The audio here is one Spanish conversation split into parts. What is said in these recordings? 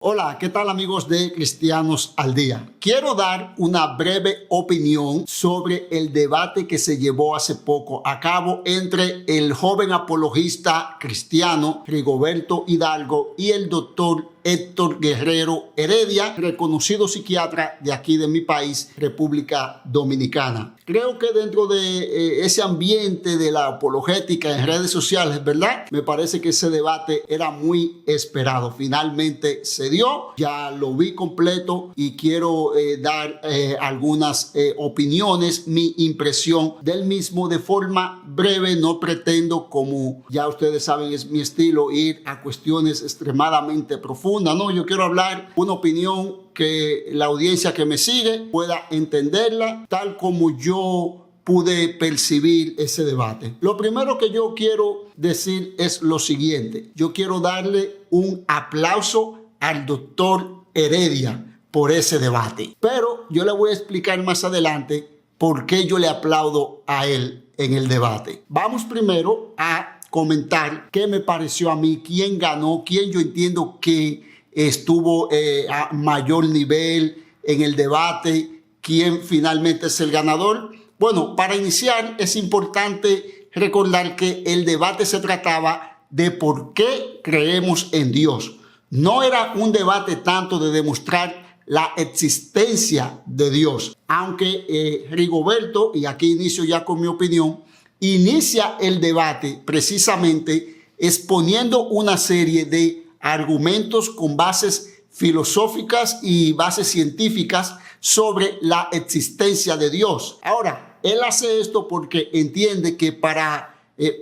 Hola, ¿qué tal amigos de Cristianos al Día? Quiero dar una breve opinión sobre el debate que se llevó hace poco a cabo entre el joven apologista cristiano Rigoberto Hidalgo y el doctor Héctor Guerrero Heredia, reconocido psiquiatra de aquí de mi país, República Dominicana. Creo que dentro de ese ambiente de la apologética en redes sociales, ¿verdad? Me parece que ese debate era muy esperado. Finalmente se dio, ya lo vi completo y quiero dar algunas opiniones, mi impresión del mismo de forma breve. No pretendo, como ya ustedes saben, es mi estilo, ir a cuestiones extremadamente profundas. No, yo quiero hablar una opinión que la audiencia que me sigue pueda entenderla tal como yo pude percibir ese debate. Lo primero que yo quiero decir es lo siguiente. Yo quiero darle un aplauso al doctor Heredia por ese debate. Pero yo le voy a explicar más adelante por qué yo le aplaudo a él en el debate. Vamos primero a comentar qué me pareció a mí, quién ganó, quién yo entiendo que estuvo a mayor nivel en el debate, quién finalmente es el ganador. Bueno, para iniciar es importante recordar que el debate se trataba de por qué creemos en Dios. No era un debate tanto de demostrar la existencia de Dios, aunque Rigoberto, y aquí inicio ya con mi opinión, inicia el debate precisamente exponiendo una serie de argumentos con bases filosóficas y bases científicas sobre la existencia de Dios. Ahora, él hace esto porque entiende que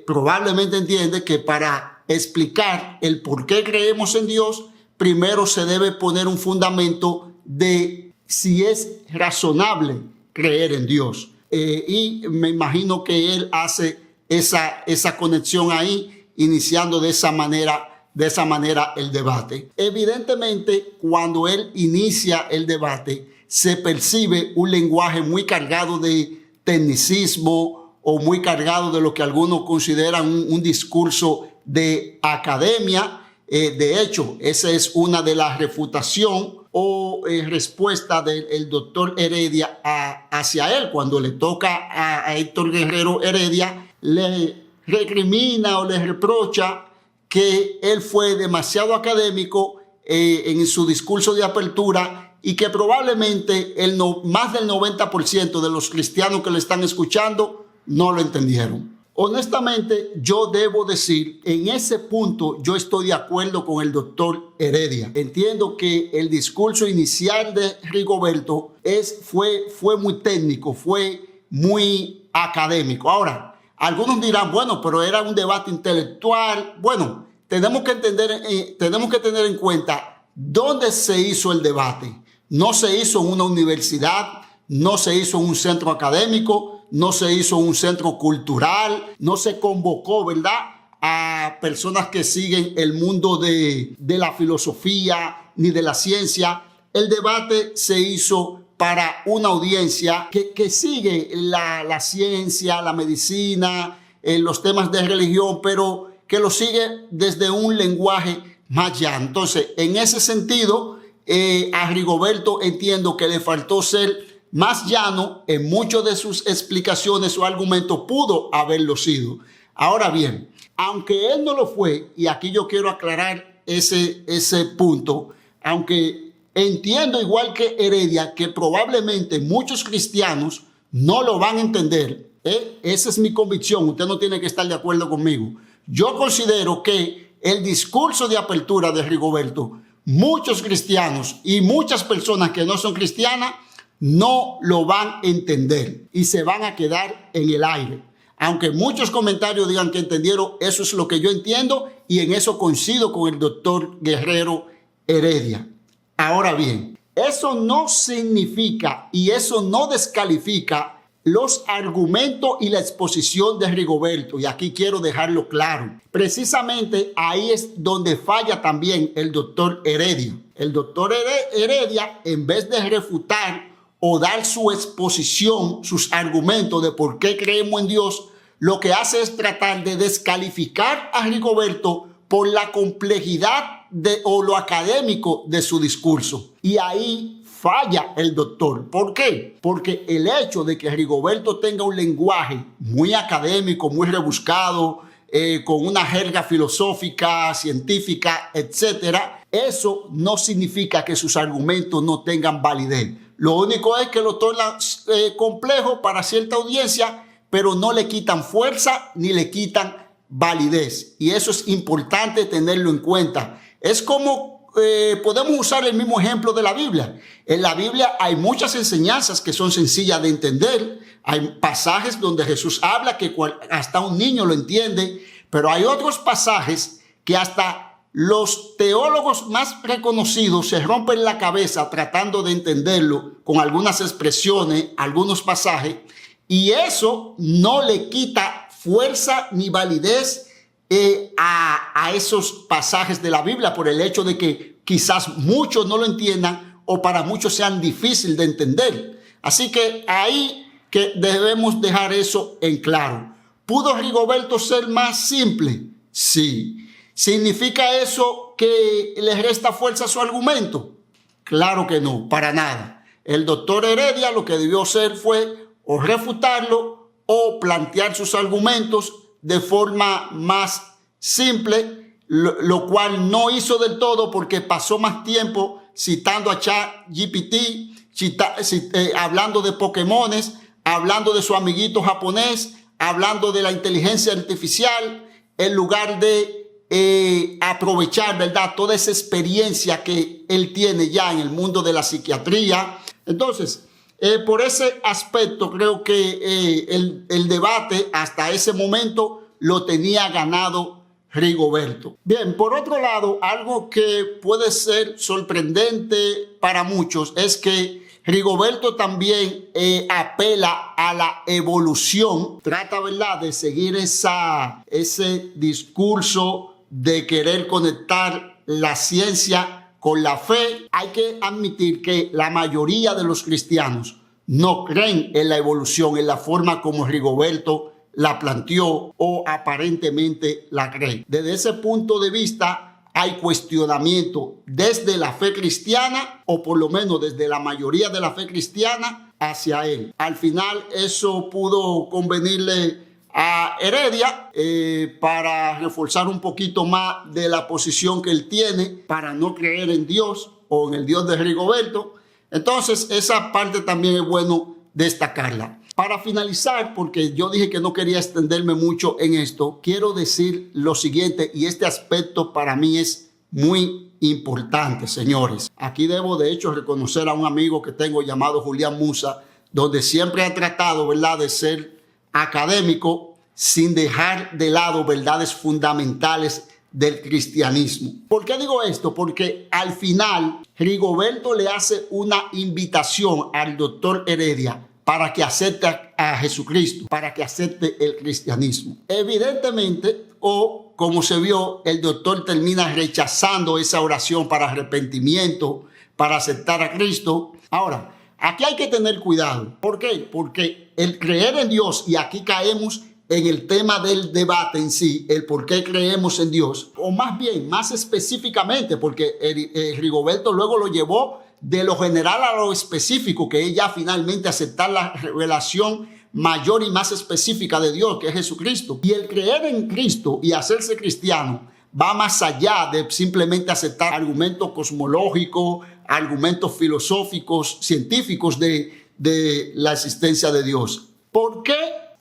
probablemente entiende que para explicar el por qué creemos en Dios, primero se debe poner un fundamento de si es razonable creer en Dios. Y me imagino que él hace esa conexión ahí, iniciando de esa manera el debate. Evidentemente, cuando él inicia el debate, se percibe un lenguaje muy cargado de tecnicismo o muy cargado de lo que algunos consideran un discurso de academia. De hecho, esa es una de las refutaciones o respuesta del doctor Heredia hacia él. Cuando le toca a Héctor Guerrero Heredia, le recrimina o le reprocha que él fue demasiado académico en su discurso de apertura y que probablemente más del 90% de los cristianos que le están escuchando no lo entendieron. Honestamente, yo debo decir, en ese punto yo estoy de acuerdo con el doctor Heredia. Entiendo que el discurso inicial de Rigoberto fue muy técnico, fue muy académico. Ahora, algunos dirán, bueno, pero era un debate intelectual. Bueno, tenemos que tener en cuenta dónde se hizo el debate. No se hizo en una universidad, no se hizo en un centro académico, no se hizo en un centro cultural, no se convocó, ¿verdad?, a personas que siguen el mundo de la filosofía ni de la ciencia. El debate se hizo para una audiencia que sigue la ciencia, la medicina, los temas de religión, pero que lo sigue desde un lenguaje más llano. Entonces, en ese sentido, a Rigoberto entiendo que le faltó ser más llano en muchas de sus explicaciones o argumentos. Pudo haberlo sido. Ahora bien, aunque él no lo fue, y aquí yo quiero aclarar ese punto, aunque entiendo igual que Heredia que probablemente muchos cristianos no lo van a entender, esa es mi convicción, usted no tiene que estar de acuerdo conmigo. Yo considero que el discurso de apertura de Rigoberto, muchos cristianos y muchas personas que no son cristianas no lo van a entender y se van a quedar en el aire. Aunque muchos comentarios digan que entendieron, eso es lo que yo entiendo y en eso coincido con el doctor Guerrero Heredia. Ahora bien, eso no significa y eso no descalifica los argumentos y la exposición de Rigoberto, y aquí quiero dejarlo claro. Precisamente ahí es donde falla también el doctor Heredia. El doctor Heredia, en vez de refutar o dar su exposición, sus argumentos de por qué creemos en Dios, lo que hace es tratar de descalificar a Rigoberto por la complejidad o lo académico de su discurso. Y ahí falla el doctor. ¿Por qué? Porque el hecho de que Rigoberto tenga un lenguaje muy académico, muy rebuscado, con una jerga filosófica, científica, etcétera, eso no significa que sus argumentos no tengan validez. Lo único es que lo torna complejo para cierta audiencia, pero no le quitan fuerza ni le quitan validez. Y eso es importante tenerlo en cuenta. Es como podemos usar el mismo ejemplo de la Biblia. En la Biblia hay muchas enseñanzas que son sencillas de entender. Hay pasajes donde Jesús habla que hasta un niño lo entiende, pero hay otros pasajes que hasta los teólogos más reconocidos se rompen la cabeza tratando de entenderlo con algunas expresiones, algunos pasajes, y eso no le quita fuerza ni validez a esos pasajes de la Biblia por el hecho de que quizás muchos no lo entiendan o para muchos sean difíciles de entender. Así que ahí que debemos dejar eso en claro. ¿Pudo Rigoberto ser más simple? Sí. ¿Significa eso que le resta fuerza a su argumento? Claro que no, para nada. El doctor Heredia lo que debió hacer fue o refutarlo o plantear sus argumentos de forma más simple, lo cual no hizo del todo porque pasó más tiempo citando a ChatGPT, hablando de Pokémones, hablando de su amiguito japonés, hablando de la inteligencia artificial, en lugar de aprovechar, ¿verdad?, toda esa experiencia que él tiene ya en el mundo de la psiquiatría. Entonces, por ese aspecto creo que el debate hasta ese momento lo tenía ganado Rigoberto. Bien, por otro lado, algo que puede ser sorprendente para muchos es que Rigoberto también apela a la evolución, trata, ¿verdad?, de seguir ese discurso de querer conectar la ciencia con la fe. Hay que admitir que la mayoría de los cristianos no creen en la evolución en la forma como Rigoberto la planteó o aparentemente la cree. Desde ese punto de vista hay cuestionamiento desde la fe cristiana, o por lo menos desde la mayoría de la fe cristiana, hacia él. Al final eso pudo convenirle a Heredia para reforzar un poquito más de la posición que él tiene para no creer en Dios o en el Dios de Rigoberto. Entonces esa parte también es bueno destacarla. Para finalizar, porque yo dije que no quería extenderme mucho en esto, quiero decir lo siguiente, y este aspecto para mí es muy importante, señores. Aquí debo de hecho reconocer a un amigo que tengo llamado Julián Musa, donde siempre ha tratado, ¿verdad?, de ser académico sin dejar de lado verdades fundamentales del cristianismo. ¿Por qué digo esto? Porque al final Rigoberto le hace una invitación al doctor Heredia para que acepte a Jesucristo, para que acepte el cristianismo. Evidentemente, o como se vio, el doctor termina rechazando esa oración para arrepentimiento, para aceptar a Cristo. Ahora, aquí hay que tener cuidado. ¿Por qué? Porque el creer en Dios, y aquí caemos en el tema del debate en sí, el por qué creemos en Dios, o más bien, más específicamente, porque Rigoberto luego lo llevó de lo general a lo específico, que es ya finalmente aceptar la revelación mayor y más específica de Dios, que es Jesucristo. Y el creer en Cristo y hacerse cristiano va más allá de simplemente aceptar argumentos cosmológicos, argumentos filosóficos, científicos de la existencia de Dios. ¿Por qué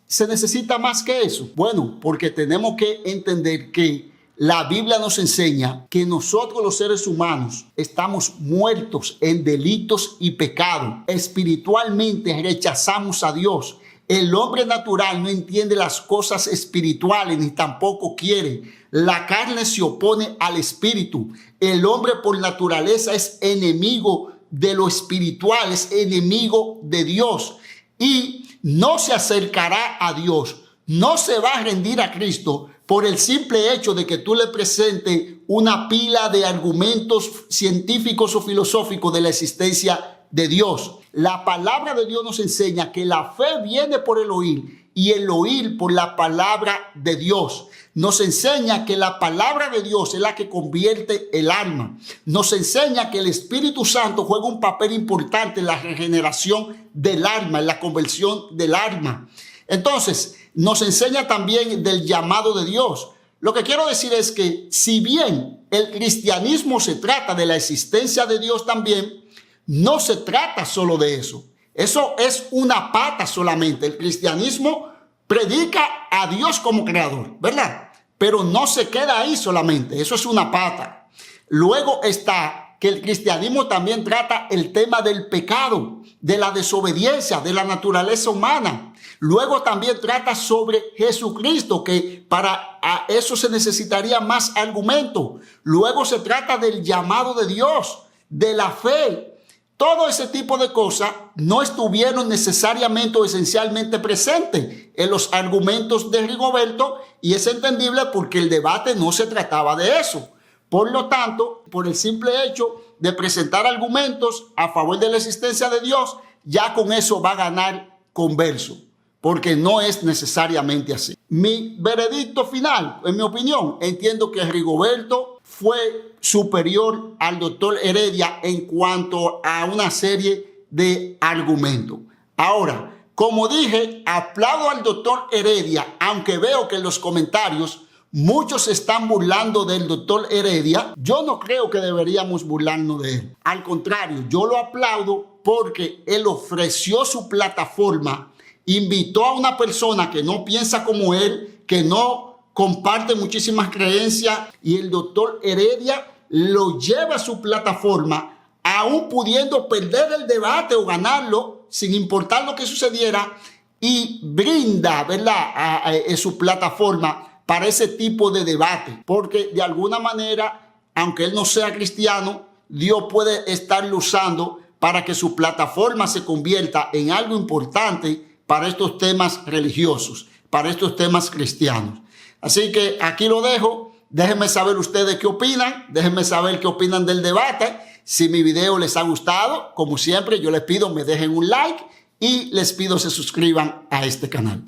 se necesita más que eso? Bueno, porque tenemos que entender que la Biblia nos enseña que nosotros los seres humanos estamos muertos en delitos y pecados. Espiritualmente rechazamos a Dios. El hombre natural no entiende las cosas espirituales ni tampoco quiere. La carne se opone al espíritu. El hombre por naturaleza es enemigo de lo espiritual, es enemigo de Dios y no se acercará a Dios. No se va a rendir a Cristo por el simple hecho de que tú le presentes una pila de argumentos científicos o filosóficos de la existencia de Dios. La palabra de Dios nos enseña que la fe viene por el oír y el oír por la palabra de Dios. Nos enseña que la palabra de Dios es la que convierte el alma. Nos enseña que el Espíritu Santo juega un papel importante en la regeneración del alma, en la conversión del alma. Entonces, nos enseña también del llamado de Dios. Lo que quiero decir es que si bien el cristianismo se trata de la existencia de Dios también, no se trata solo de eso. Eso es una pata solamente. El cristianismo predica a Dios como creador, ¿verdad? Pero no se queda ahí solamente. Eso es una pata. Luego está que el cristianismo también trata el tema del pecado, de la desobediencia, de la naturaleza humana. Luego también trata sobre Jesucristo, que para eso se necesitaría más argumento. Luego se trata del llamado de Dios, de la fe. Todo ese tipo de cosas no estuvieron necesariamente o esencialmente presentes en los argumentos de Rigoberto, y es entendible porque el debate no se trataba de eso. Por lo tanto, por el simple hecho de presentar argumentos a favor de la existencia de Dios, ya con eso va a ganar converso, porque no es necesariamente así. Mi veredicto final, en mi opinión, entiendo que Rigoberto fue superior al doctor Heredia en cuanto a una serie de argumentos. Ahora, como dije, aplaudo al doctor Heredia, aunque veo que en los comentarios muchos se están burlando del doctor Heredia. Yo no creo que deberíamos burlarnos de él. Al contrario, yo lo aplaudo porque él ofreció su plataforma, invitó a una persona que no piensa como él, que no comparte muchísimas creencias, y el doctor Heredia lo lleva a su plataforma, aún pudiendo perder el debate o ganarlo, sin importar lo que sucediera, y brinda, ¿verdad?, su plataforma para ese tipo de debate. Porque de alguna manera, aunque él no sea cristiano, Dios puede estarlo usando para que su plataforma se convierta en algo importante para estos temas religiosos, para estos temas cristianos. Así que aquí lo dejo. Déjenme saber ustedes qué opinan. Déjenme saber qué opinan del debate. Si mi video les ha gustado, como siempre, yo les pido me dejen un like y les pido se suscriban a este canal.